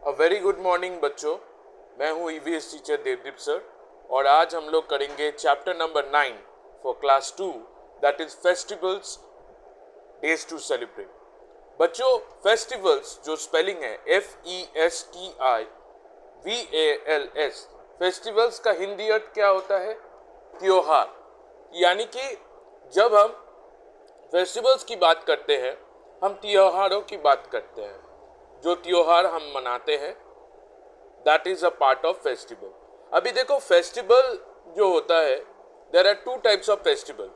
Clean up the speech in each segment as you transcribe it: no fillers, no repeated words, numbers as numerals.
A very good morning बच्चों, मैं हूँ ईवीएस टीचर देवदीप सर और आज हम लोग करेंगे chapter number 9 for class 2 that is festivals days to celebrate. बच्चों, फेस्टिवल्स जो स्पेलिंग है FESTIVALS, फेस्टिवल्स का हिंदी अर्थ क्या होता है? त्योहार। यानी कि जब हम फेस्टिवल्स की बात करते हैं हम त्योहारों की बात करते हैं। जो त्योहार हम मनाते हैं that is a part of festival. अभी देखो, फेस्टिवल जो होता है there are two types of festival.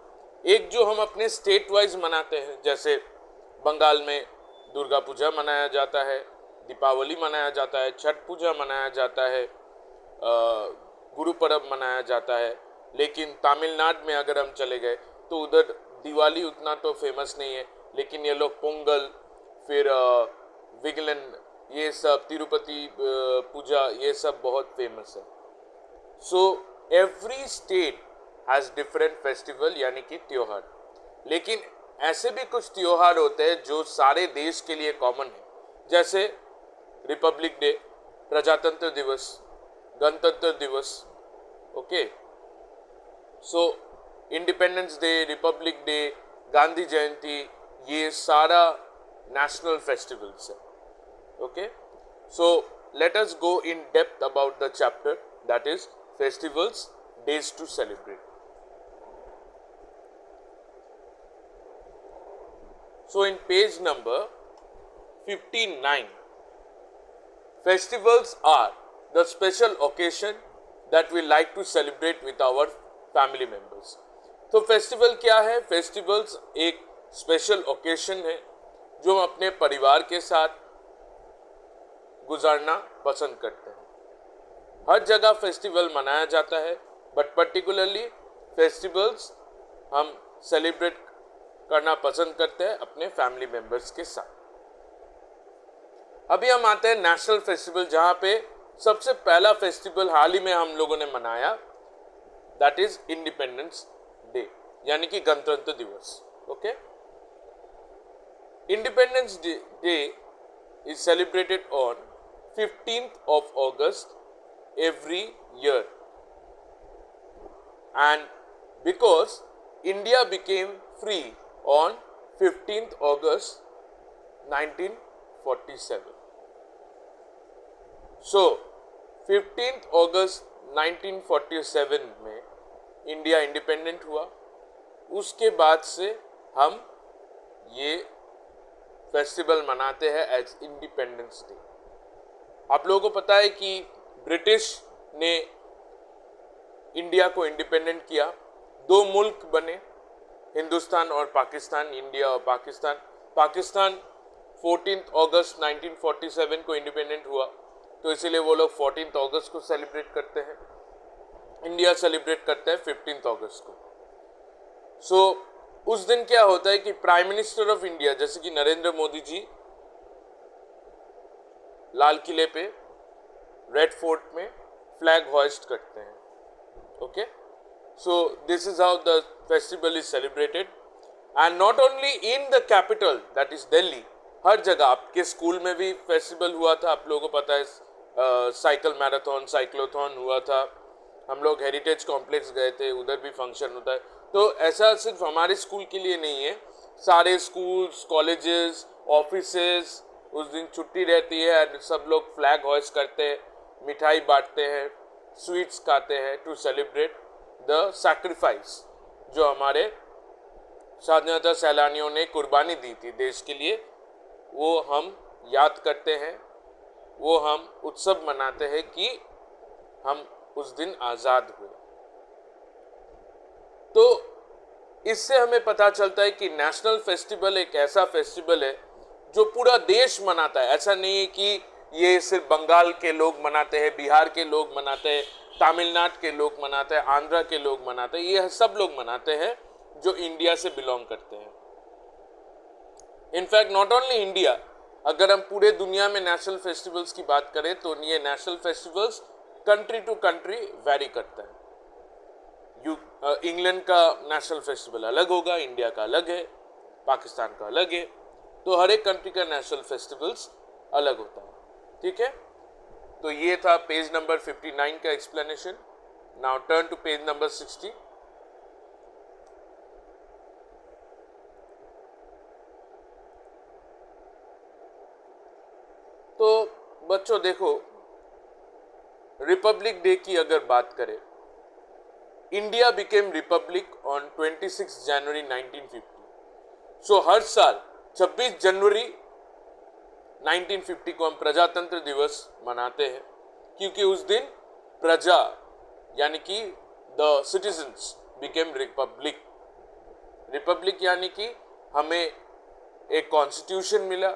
एक जो हम अपने स्टेट वाइज मनाते हैं, जैसे बंगाल में दुर्गा पूजा मनाया जाता है, दीपावली मनाया जाता है, छठ पूजा मनाया जाता है, गुरु पर्व मनाया जाता है। लेकिन तमिलनाडु में अगर हम चले गए तो उधर दिवाली उतना तो फेमस नहीं है, लेकिन ये लोग पोंगल, फिर विगलन, ये सब तिरुपति पूजा, ये सब बहुत फेमस है। So every state has different festival यानी कि त्योहार। लेकिन ऐसे भी कुछ त्योहार होते हैं जो सारे देश के लिए कॉमन है, जैसे रिपब्लिक डे, प्रजातंत्र दिवस, गणतंत्र दिवस, okay. So independence day, republic day, Gandhi Jayanti, ये सारा नेशनल फेस्टिवल्स है, okay. So let us go in depth about the chapter that is festivals days to celebrate. So in page number 59, festivals are the special occasion that we like to celebrate with our family members. तो festival क्या है? Festivals एक special occasion है जो हम अपने परिवार के साथ गुजारना पसंद करते हैं। हर जगह फेस्टिवल मनाया जाता है, बट पर्टिकुलरली फेस्टिवल्स हम सेलिब्रेट करना पसंद करते हैं अपने फैमिली मेंबर्स के साथ। अभी हम आते हैं नेशनल फेस्टिवल, जहां पे सबसे पहला फेस्टिवल हाल ही में हम लोगों ने मनाया दैट इज इंडिपेंडेंस डे यानी कि गणतंत्र दिवस, okay. Independence day is celebrated on 15th of August every year, and because India became free on 15th August 1947. So 15th August 1947 में इंडिया इंडिपेंडेंट हुआ। उसके बाद से हम ये फेस्टिवल मनाते हैं एज इंडिपेंडेंस डे। आप लोगों को पता है कि ब्रिटिश ने इंडिया को इंडिपेंडेंट किया, दो मुल्क बने, हिंदुस्तान और पाकिस्तान, इंडिया और पाकिस्तान। पाकिस्तान 14 अगस्त 1947 को इंडिपेंडेंट हुआ, तो इसीलिए वो लोग 14 अगस्त को सेलिब्रेट करते हैं। इंडिया सेलिब्रेट करता है 15 अगस्त को। सो उस दिन क्या होता है कि प्राइम मिनिस्टर ऑफ इंडिया जैसे कि नरेंद्र मोदी जी लाल किले पे, रेड फोर्ट में फ्लैग होइस्ट करते हैं, okay. So this is how the festival is celebrated, and not only in the capital that is Delhi, हर जगह। आपके स्कूल में भी फेस्टिवल हुआ था, आप लोगों को पता है, साइकिल मैराथन, साइक्लोथॉन हुआ था। हम लोग हेरिटेज कॉम्प्लेक्स गए थे, उधर भी फंक्शन होता है। तो ऐसा सिर्फ हमारे स्कूल के लिए नहीं है, सारे स्कूल्स, कॉलेजेस, ऑफिसेस उस दिन छुट्टी रहती है और सब लोग फ्लैग होइस्ट करते हैं, मिठाई बांटते हैं, स्वीट्स खाते हैं टू सेलिब्रेट द सैक्रिफाइस जो हमारे स्वाधीनता सैलानियों ने कुर्बानी दी थी देश के लिए, वो हम याद करते हैं, वो हम उत्सव मनाते हैं कि हम उस दिन आज़ाद हुए। तो इससे हमें पता चलता है कि नेशनल फेस्टिवल एक ऐसा फेस्टिवल है जो पूरा देश मनाता है। ऐसा नहीं है कि ये सिर्फ बंगाल के लोग मनाते हैं, बिहार के लोग मनाते हैं, तमिलनाडु के लोग मनाते हैं, आंध्रा के लोग मनाते हैं, ये सब लोग मनाते हैं जो इंडिया से बिलोंग करते हैं। इनफैक्ट नॉट ओनली इंडिया, अगर हम पूरे दुनिया में नेशनल फेस्टिवल्स की बात करें तो ये national festivals country to country vary करता है। इंग्लैंड का नेशनल फेस्टिवल अलग होगा, इंडिया का अलग है, पाकिस्तान का अलग है। तो हर एक कंट्री का नेशनल फेस्टिवल्स अलग होता है, ठीक है। तो ये था पेज नंबर 59 का explanation. Now turn to page number 60। तो बच्चों देखो, रिपब्लिक डे की अगर बात करें, इंडिया बिकेम रिपब्लिक ऑन 26 जनवरी 1950। सो हर साल 26 जनवरी 1950 को हम प्रजातंत्र दिवस मनाते हैं, क्योंकि उस दिन प्रजा यानी कि the citizens became Republic. Republic यानी कि हमें एक कॉन्स्टिट्यूशन मिला।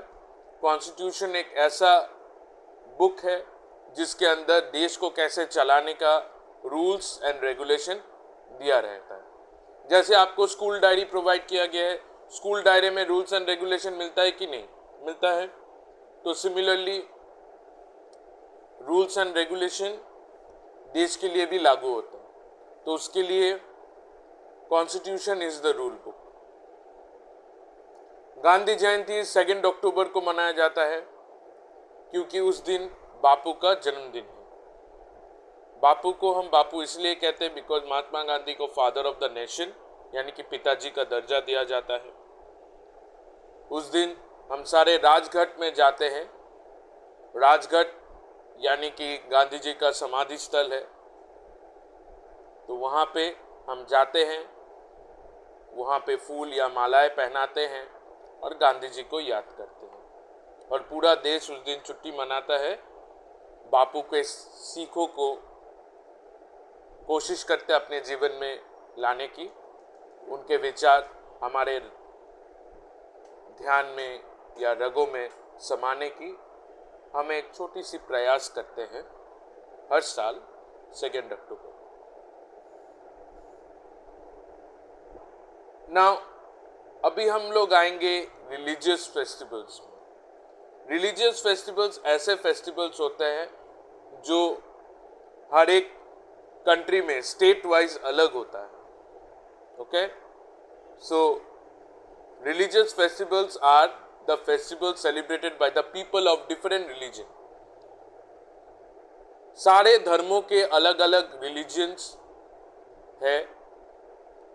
कॉन्स्टिट्यूशन एक ऐसा बुक है जिसके अंदर देश को कैसे चलाने का रूल्स एंड रेगुलेशन दिया रहता है। जैसे आपको स्कूल डायरी प्रोवाइड किया गया है, स्कूल डायरी में रूल्स एंड रेगुलेशन मिलता है कि नहीं मिलता है? तो सिमिलरली रूल्स एंड रेगुलेशन देश के लिए भी लागू होता है। तो उसके लिए constitution is the rule book. Gandhi Jayanti 2 अक्टूबर को मनाया जाता है, क्योंकि उस दिन बापू का जन्मदिन है। बापू को हम बापू इसलिए कहते हैं बिकॉज महात्मा गांधी को फादर ऑफ द नेशन यानी कि पिताजी का दर्जा दिया जाता है। उस दिन हम सारे राजघाट में जाते हैं। राजघाट यानी कि गांधी जी का समाधि स्थल है, तो वहाँ पे हम जाते हैं, वहाँ पे फूल या मालाएं पहनाते हैं और गांधी जी को याद करते हैं। और पूरा देश उस दिन छुट्टी मनाता है। बापू के सीखों को कोशिश करते हैं अपने जीवन में लाने की, उनके विचार हमारे ध्यान में या रगों में समाने की हम एक छोटी सी प्रयास करते हैं हर साल 2 अक्टूबर। नाउ अभी हम लोग आएंगे रिलीजियस फेस्टिवल्स में। रिलीजियस फेस्टिवल्स ऐसे फेस्टिवल्स होते हैं जो हर एक कंट्री में स्टेट वाइज अलग होता है। Okay, so religious festivals are the festivals celebrated by the people of different religion. सारे धर्मों के अलग अलग रिलीजियंस है,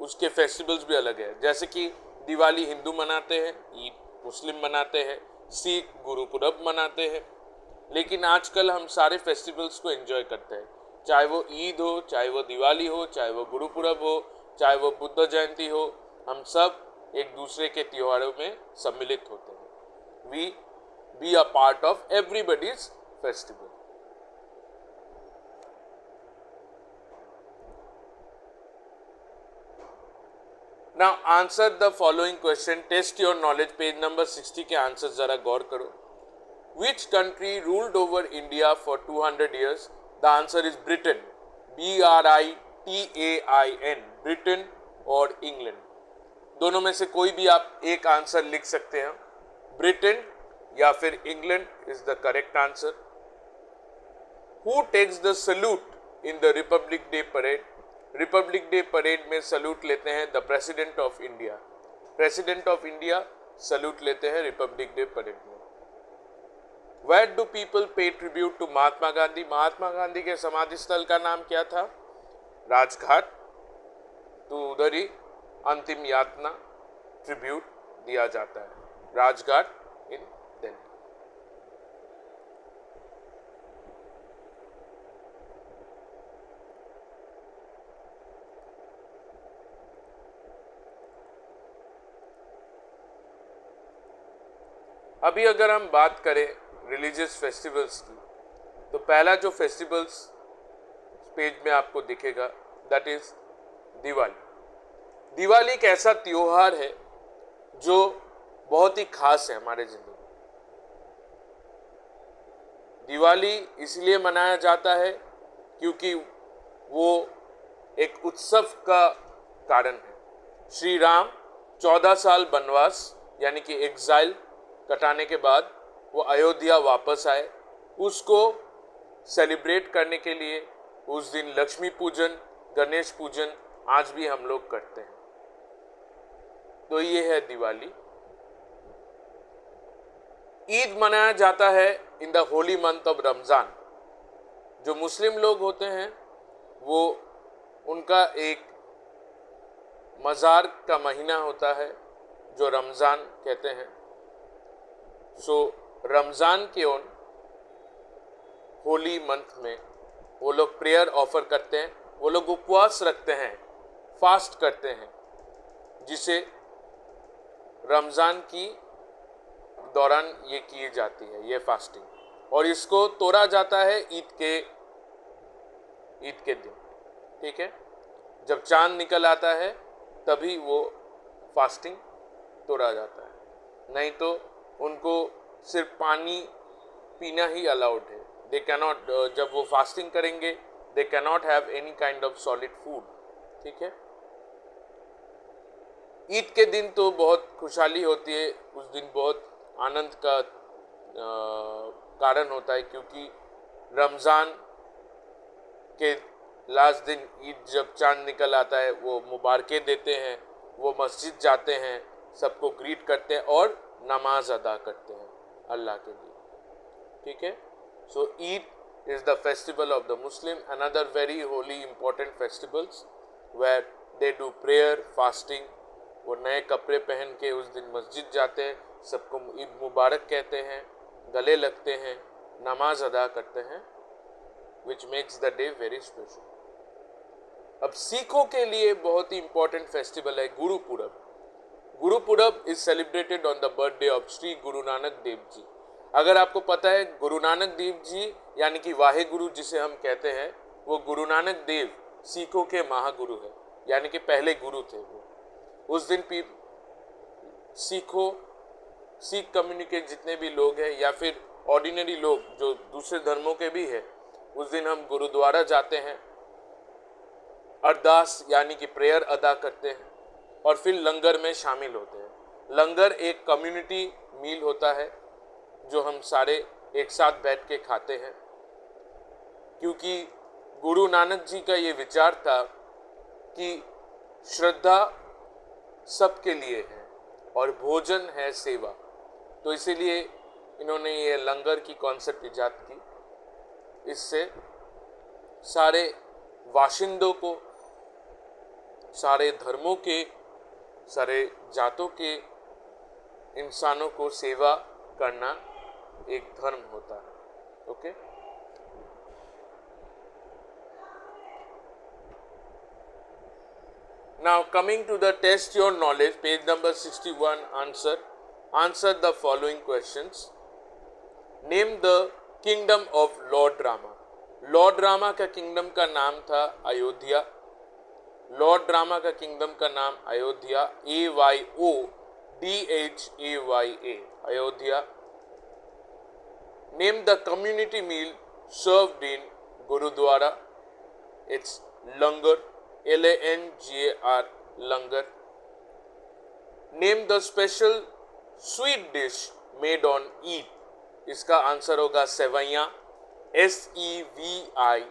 उसके फेस्टिवल्स भी अलग है। जैसे कि दिवाली हिंदू मनाते हैं, ईद मुस्लिम मनाते हैं, सिख गुरुपुरब मनाते हैं। लेकिन आजकल हम सारे फेस्टिवल्स को एंजॉय करते हैं, चाहे वो ईद हो, चाहे वो दिवाली हो, चाहे वो गुरुपुरब हो, चाहे वो बुद्ध जयंती हो। हम सब एक दूसरे के त्योहारों में सम्मिलित होते हैं। We be a part of everybody's festival. Now answer the following question, test your knowledge. Page number 60 के आंसर जरा गौर करो। Which country ruled over India for 200 years? The answer is Britain. B-R-I-T-A-I-N. Britain और England. दोनों में से कोई भी आप एक आंसर लिख सकते हैं। ब्रिटेन या फिर England is the correct answer. Who takes the salute in the Republic Day parade? Republic day parade में सल्यूट लेते हैं the president of India. President of India salute लेते हैं रिपब्लिक डे परेड में। Where do people pay tribute to Mahatma Gandhi? Mahatma Gandhi के समाधि स्थल का नाम क्या था? राजघाट। तो उधर ही अंतिम यातना ट्रिब्यूट दिया जाता है, राजघाट इन दिल्ली। अभी अगर हम बात करें रिलीजियस फेस्टिवल्स की, तो पहला जो फेस्टिवल्स पेज में आपको दिखेगा दैट इज दिवाली। दिवाली एक ऐसा त्योहार है जो बहुत ही खास है हमारे जिंदगी। दिवाली इसलिए मनाया जाता है क्योंकि वो एक उत्सव का कारण है। श्री राम 14 साल वनवास यानी कि एग्जाइल कटाने के बाद वो अयोध्या वापस आए। उसको सेलिब्रेट करने के लिए उस दिन लक्ष्मी पूजन, गणेश पूजन आज भी हम लोग करते हैं। तो ये है दिवाली। ईद मनाया जाता है in the Holi month of Ramzan. जो मुस्लिम लोग होते हैं वो उनका एक मज़ार का महीना होता है जो रमज़ान कहते हैं। सो रमज़ान के उन होली मंथ में वो लोग प्रेयर ऑफर करते हैं, वो लोग उपवास रखते हैं, फास्ट करते हैं, जिसे रमज़ान की दौरान ये की जाती है, ये फास्टिंग, और इसको तोड़ा जाता है ईद के दिन। ठीक है, जब चांद निकल आता है तभी वो फास्टिंग तोड़ा जाता है, नहीं तो उनको सिर्फ पानी पीना ही अलाउड है। दे कैनॉट, जब वो फास्टिंग करेंगे they cannot have any kind of solid food. ठीक है, ईद के दिन तो बहुत खुशहाली होती है, उस दिन बहुत आनंद का कारण होता है, क्योंकि रमज़ान के लास्ट दिन ईद जब चांद निकल आता है वो मुबारकें देते हैं, वो मस्जिद जाते हैं, सबको ग्रीट करते हैं और नमाज अदा करते हैं अल्लाह के लिए। ठीक है, so Eid is the festival of the Muslim, another very holy important festivals where they do prayer, fasting. वो नए कपड़े पहन के उस दिन मस्जिद जाते हैं, सबको ईद मुबारक कहते हैं, गले लगते हैं, नमाज अदा करते हैं, which makes the day very special. अब सिखों के लिए बहुत ही इंपॉर्टेंट फेस्टिवल है Gurpurab. Gurpurab is celebrated on the birthday of Shri Guru Nanak Dev ji. अगर आपको पता है गुरु नानक देव जी यानी कि वाहे गुरु जिसे हम कहते हैं, वो गुरु नानक देव सिखों के महागुरु है, यानी कि पहले गुरु थे वो। उस दिन सिख कम्युनिटी जितने भी लोग हैं या फिर ऑर्डिनरी लोग जो दूसरे धर्मों के भी है, उस दिन हम गुरुद्वारा जाते हैं, अरदास यानी कि प्रेयर अदा करते हैं और फिर लंगर में शामिल होते हैं। लंगर एक कम्युनिटी मील होता है जो हम सारे एक साथ बैठ के खाते हैं, क्योंकि गुरु नानक जी का ये विचार था कि श्रद्धा सबके लिए है और भोजन है सेवा, तो इसीलिए इन्होंने ये लंगर की कॉन्सेप्ट इजाद की। इससे सारे वाशिंदों को, सारे धर्मों के, सारे जातों के इंसानों को सेवा करना एक धर्म होता है। Okay, now coming to the test your knowledge, page number 61, answer the following questions. Name the kingdom of Lord Rama. Lord Rama का किंगडम का नाम था अयोध्या। लॉर्ड रामा का किंगडम का नाम Ayodhya, AYODHAYA, Ayodhya. Name the community meal served in gurdwara, it's langar, LANGAR, langar. Name the special sweet dish made on Eid, इसका answer होगा seviyan, SEVIYAN,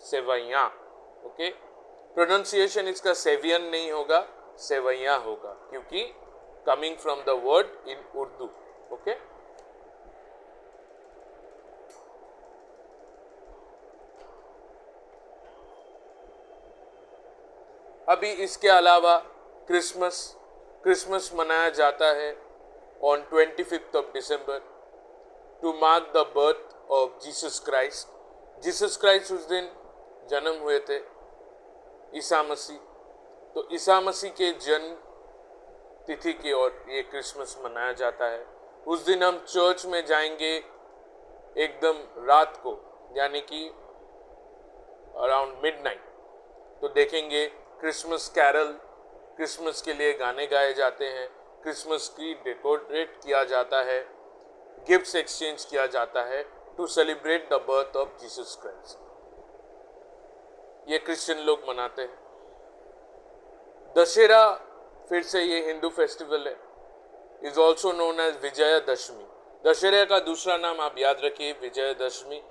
seviyan. Okay, pronunciation इसका सेवियन नहीं होगा, सेवैयां होगा, क्योंकि coming from the word in Urdu. Okay, अभी इसके अलावा क्रिसमस मनाया जाता है on 25th of December to mark the birth of Jesus Christ. Jesus Christ उस दिन जन्म हुए थे, ईसा मसीह। तो ईसा मसीह के जन्म तिथि की ओर ये क्रिसमस मनाया जाता है। उस दिन हम चर्च में जाएंगे एकदम रात को, यानी कि अराउंड मिडनाइट, तो देखेंगे क्रिसमस कैरल, क्रिसमस के लिए गाने गाए जाते हैं, क्रिसमस ट्री डेकोरेट किया जाता है, गिफ्ट्स एक्सचेंज किया जाता है to celebrate the birth of Jesus Christ. ये क्रिश्चियन लोग मनाते हैं। दशहरा फिर से ये हिंदू फेस्टिवल है, is also known as Vijayadashami. Dussehra का दूसरा नाम आप याद रखिए, Vijayadashami.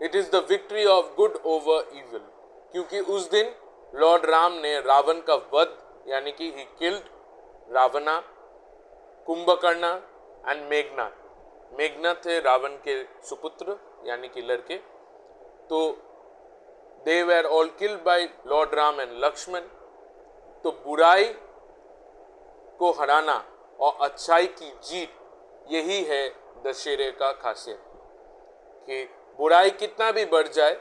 It is the victory of good over evil, क्योंकि उस दिन लॉर्ड राम ने रावण का वध, यानी कि he killed Ravana, Kumbhakarna and Meghnath. Meghnath थे रावण के सुपुत्र यानी कि लड़के, तो they were all killed by lord Ram and Lakshman. तो बुराई को हराना और अच्छाई की जीत, यही है दशहरे का खासियत, कि बुराई कितना भी बढ़ जाए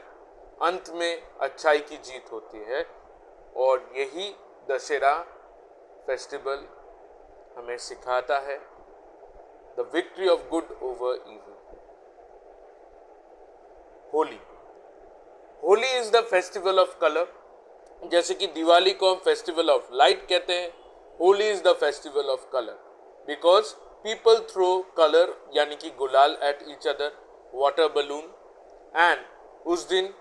अंत में अच्छाई की जीत होती है। और यही दशहरा फेस्टिवल हमें सिखाता है, the victory of good over evil. Holi, Holi is the festival of colour. जैसे कि दिवाली को हम फेस्टिवल ऑफ लाइट कहते हैं, Holi is the festival of colour because people throw colour यानी कि gulal at each other, water balloon, and उस दिन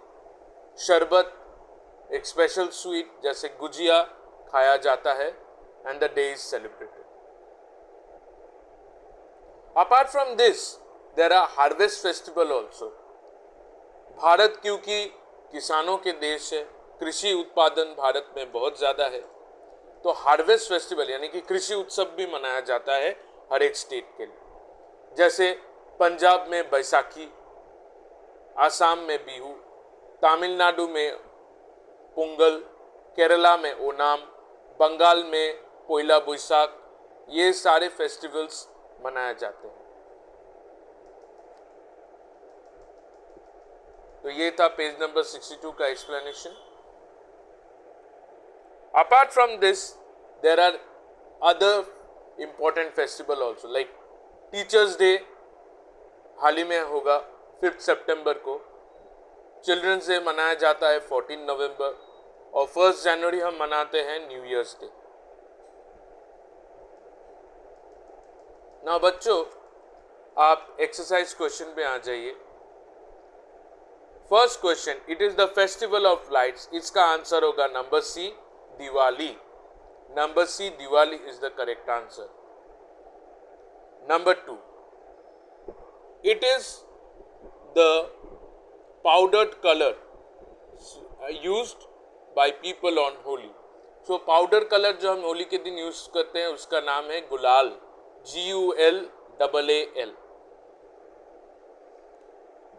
शरबत, एक स्पेशल स्वीट जैसे गुजिया खाया जाता है, and the day is celebrated. Apart from this there are harvest festival also. Bharat क्योंकि किसानों के देश है, कृषि उत्पादन भारत में बहुत ज़्यादा है, तो हार्वेस्ट फेस्टिवल यानी कि कृषि उत्सव भी मनाया जाता है हर एक स्टेट के लिए। जैसे पंजाब में बैसाखी, आसाम में बिहू, तमिलनाडु में पोंगल, केरला में ओनाम, बंगाल में पोइला बोईसाख, ये सारे फेस्टिवल्स मनाए जाते हैं। तो ये था पेज नंबर 62 का explanation. Apart from this there are other important festival also like teachers day हाल ही में होगा 5 सितंबर को, चिल्ड्रंस डे मनाया जाता है 14 नवंबर, और 1 जनवरी हम मनाते हैं न्यू ईयर्स डे। ना बच्चों, आप एक्सरसाइज क्वेश्चन पे आ जाइए। First question, it is the festival of lights, इसका आंसर होगा number C, Diwali. Number C, Diwali is the correct answer. Number 2, it is the powdered color used by people on Holi. So powder color जो हम होली के दिन use करते हैं उसका नाम है गुलाल, GULAAL।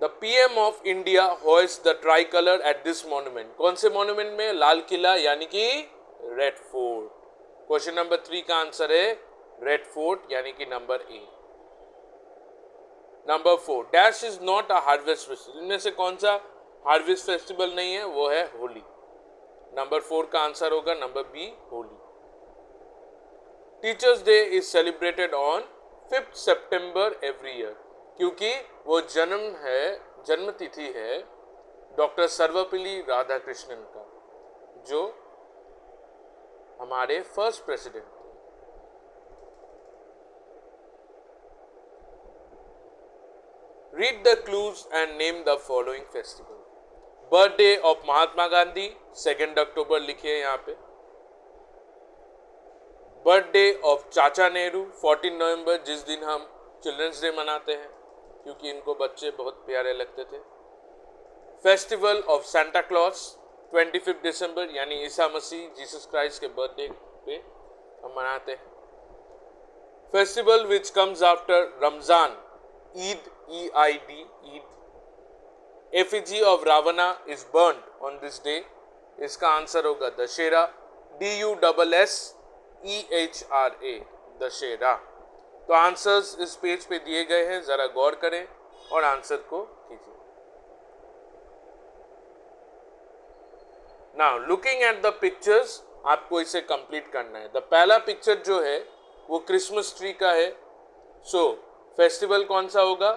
The PM of India hoists the tricolor at this monument. कौन से monument में? लाल किला यानी कि रेड फोर्ट। क्वेश्चन नंबर 3 का आंसर है रेड फोर्ट यानी कि number A. Number 4, dash is not a harvest festival, इनमें से कौन सा हार्वेस्ट फेस्टिवल नहीं है? वो है होली। नंबर 4 का आंसर होगा number B, Holi. Teachers day is celebrated on 5 सितंबर एवरी ईयर, क्योंकि वो जन्म तिथि है डॉक्टर सर्वपल्ली राधाकृष्णन का, जो हमारे first president. Read the clues and name the following festival. Birthday of Mahatma Gandhi 2 अक्टूबर लिखिए यहाँ पे। बर्थडे ऑफ चाचा नेहरू 14 नवंबर, जिस दिन हम चिल्ड्रंस डे मनाते हैं क्योंकि इनको बच्चे बहुत प्यारे लगते थे। फेस्टिवल ऑफ सेंटा क्लॉज 25 दिसंबर यानी ईसा मसीह जीसस क्राइस्ट के बर्थडे पे हम मनाते हैं। Festival which comes after Ramzan, Eid, EID, Eid. Effigy of Ravana is burned on this day, इसका आंसर होगा दशहरा, DUSSEHRA, दशहरा। तो आंसर्स इस पेज पे दिए गए हैं, जरा गौर करें और आंसर को कीजिए। Now looking at the pictures, आपको इसे कंप्लीट करना है। द पहला पिक्चर जो है वो क्रिसमस ट्री का है, सो फेस्टिवल कौन सा होगा?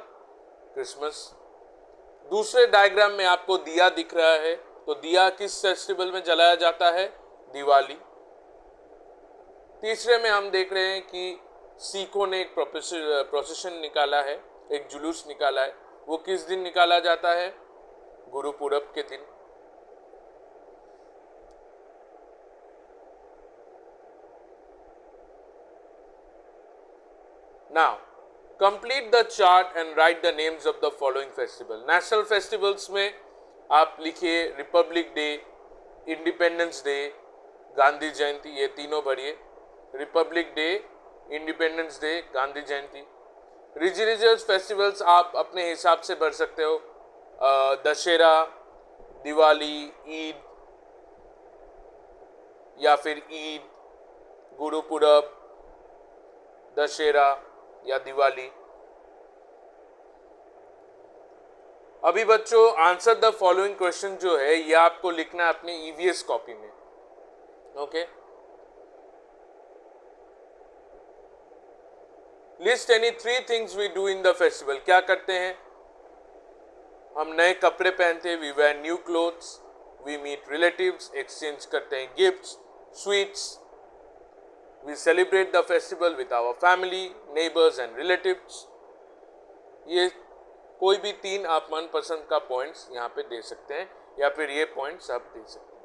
क्रिसमस। दूसरे डायग्राम में आपको दिया दिख रहा है, तो दिया किस फेस्टिवल में जलाया जाता है? दिवाली। तीसरे में हम देख रहे हैं कि सिखों ने एक प्रोसेशन निकाला है, एक जुलूस निकाला है, वो किस दिन निकाला जाता है? गुरुपुरब के दिन। Now complete the chart and write the names of the following festival. National festivals में आप लिखिए republic day, independence day, Gandhi Jayanti, ये तीनों भरिए। Republic day, independence day, Gandhi Jayanti. Religious festivals आप अपने हिसाब से भर सकते हो, दशहरा, दिवाली, ईद या फिर ईद, गुरुपुरब, दशहरा या दिवाली। अभी बच्चों आंसर द फॉलोइंग क्वेश्चन जो है ये आपको लिखना है अपने ईवीएस कॉपी में। Okay, list any 3 things we do in the festival. क्या करते हैं हम? नए कपड़े पहनते हैं, we wear new clothes, we meet relatives, exchange करते हैं gifts, sweets, we celebrate the festival with our family, neighbours and relatives. ये कोई भी 3 आप मनपसंद का पॉइंट्स यहाँ पे दे सकते हैं या फिर ये पॉइंट्स आप दे सकते हैं।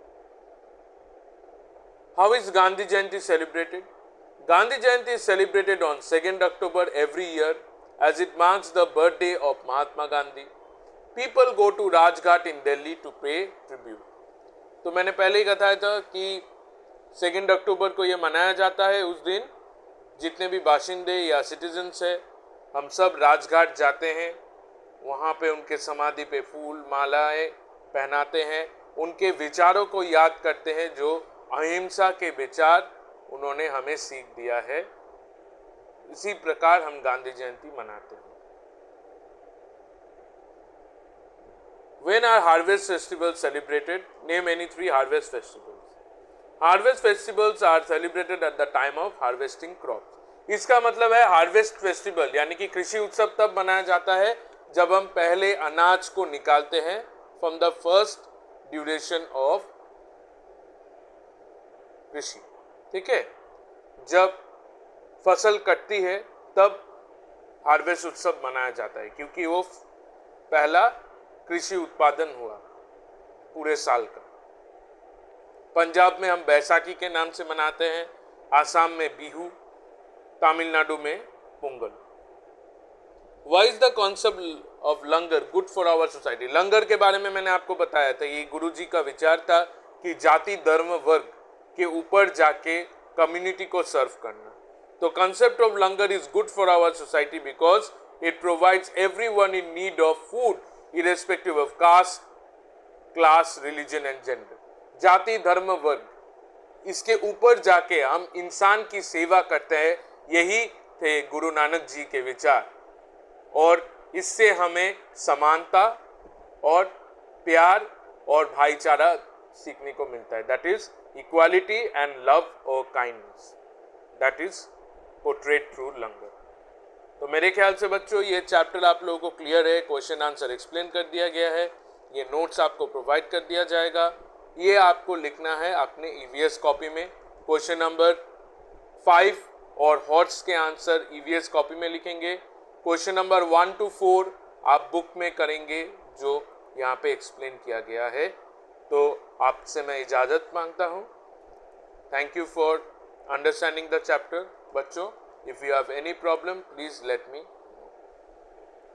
How is Gandhi Jayanti celebrated? Gandhi Jayanti is celebrated on 2nd October every year as it marks the birthday of Mahatma Gandhi. People go to Rajghat in Delhi to pay tribute. तो मैंने पहले ही बताया था कि 2 अक्टूबर को ये मनाया जाता है। उस दिन जितने भी बाशिंदे या सिटीजन्स है हम सब राजघाट जाते हैं, वहाँ पे उनके समाधि पे फूल मालाएं पहनाते हैं, उनके विचारों को याद करते हैं जो अहिंसा के विचार उन्होंने हमें सीख दिया है। इसी प्रकार हम गांधी जयंती मनाते हैं। When are harvest festivals celebrated? Name any 3 harvest festivals. Harvest festivals are celebrated at the time of harvesting crops. इसका मतलब है हार्वेस्ट फेस्टिवल यानी कि कृषि उत्सव तब मनाया जाता है जब हम पहले अनाज को निकालते हैं from the first duration of कृषि। ठीक है, जब फसल कटती है तब हार्वेस्ट उत्सव मनाया जाता है क्योंकि वो पहला कृषि उत्पादन हुआ पूरे साल का। पंजाब में हम बैसाखी के नाम से मनाते हैं, आसाम में बिहू, तमिलनाडु में Pongal. Why is the concept of langar good for our society? Langar के बारे में मैंने आपको बताया था, ये गुरुजी का विचार था कि जाति धर्म वर्ग के ऊपर जाके कम्युनिटी को सर्व करना। तो concept of langar is good for our society because it provides everyone in need of food irrespective of caste, class, religion and gender. जाति धर्म वर्ग इसके ऊपर जाके हम इंसान की सेवा करते हैं, यही थे गुरु नानक जी के विचार। और इससे हमें समानता और प्यार और भाईचारा सीखने को मिलता है। That is equality and love और kindness, that is portrayed through langar. तो मेरे ख्याल से बच्चों ये चैप्टर आप लोगों को क्लियर है, क्वेश्चन आंसर एक्सप्लेन कर दिया गया है, ये नोट्स आपको प्रोवाइड कर दिया जाएगा। ये आपको लिखना है अपने ईवीएस कॉपी में। क्वेश्चन नंबर 5 और हॉर्स के आंसर ईवीएस कॉपी में लिखेंगे। क्वेश्चन नंबर 1 to 4 आप बुक में करेंगे जो यहाँ पे एक्सप्लेन किया गया है। तो आपसे मैं इजाज़त मांगता हूँ। Thank you for understanding the chapter. बच्चों, if you have any problem please let me